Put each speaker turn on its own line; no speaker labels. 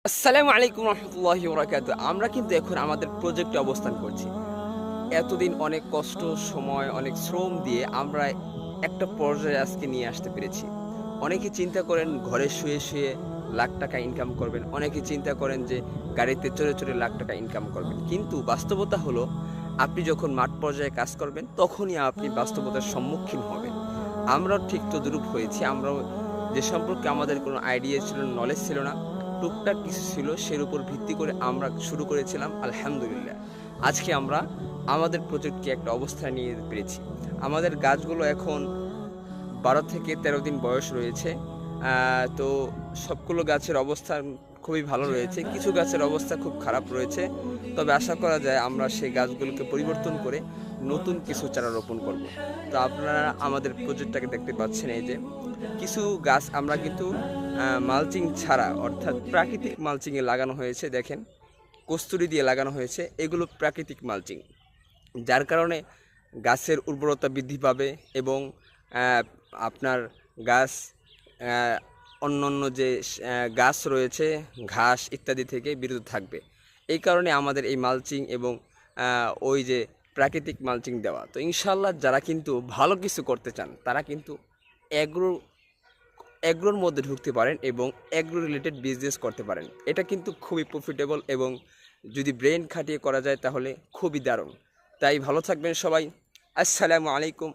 আসসালামু আলাইকুম রহমতুল্লাহি ওয়া বারাকাতুহু। আমরা কিন্তু এখন আমাদের প্রজেক্টে অবস্থান করছি। এতদিন অনেক কষ্ট, সময়, অনেক শ্রম দিয়ে আমরা একটা পর্যায়ে আজকে নিয়ে আসতে পেরেছি। অনেকে চিন্তা করেন ঘরে শুয়ে লাখ টাকা ইনকাম করবেন। অনেকে চিন্তা করেন যে গাড়িতে চড়ে লাখ টাকা ইনকাম করবেন। কিন্তু বাস্তবতা হলো আপনি যখন মাঠ পর্যায়ে কাজ করবেন তখনই আপনি বাস্তবতার সম্মুখীন হবেন। আমরাও ঠিক তদ্রূপ হয়েছি। আমরাও যে সম্পর্কে আমাদের কোনো আইডিয়া ছিল না, নলেজ ছিল না, টুকটাক কিছু ছিল সের উপর ভিত্তি করে আমরা শুরু করেছিলাম আলহামদুলিল্লাহ। আজকে আমরা আমাদের প্রজেক্টকে একটা অবস্থায় নিয়ে যেতে পেরেছি। আমাদের গাছগুলো এখন ১২ থেকে ১৩ দিন বয়স রয়েছে। তো সবগুলো গাছের অবস্থান খুবই ভালো রয়েছে। কিছু গাছের অবস্থা খুব খারাপ রয়েছে। তবে আশা করা যায় আমরা সেই গাছগুলোকে পরিবর্তন করে নতুন কিছু চারা রোপণ করব। তো আপনারা আমাদের প্রজেক্টটাকে দেখতে পাচ্ছেন, এই যে কিছু গাছ আমরা কিন্তু মালচিং ছাড়া অর্থাৎ প্রাকৃতিক মালচিংয়ে লাগানো হয়েছে। দেখেন, কস্তুরী দিয়ে লাগানো হয়েছে। এগুলো প্রাকৃতিক মালচিং। যার কারণে গাছের উর্বরতা বৃদ্ধি পাবে এবং আহ, আপনার গাছ আহ, অন্যান্য যে গাছ রয়েছে ঘাস ইত্যাদি থেকে বিরত থাকবে। এই কারণে আমাদের এই মালচিং এবং ওই যে প্রাকৃতিক মালচিং দেওয়া। তো ইনশাল্লাহ যারা কিন্তু ভালো কিছু করতে চান তারা কিন্তু অ্যাগ্রো অ্যাগ্রোর মধ্যে ঢুকতে পারেন এবং অ্যাগ্রো রিলেটেড বিজনেস করতে পারেন। এটা কিন্তু খুবই প্রফিটেবল এবং যদি ব্রেন খাটিয়ে করা যায় তাহলে খুবই দারুণ। তাই ভালো থাকবেন সবাই। আসসালামু আলাইকুম।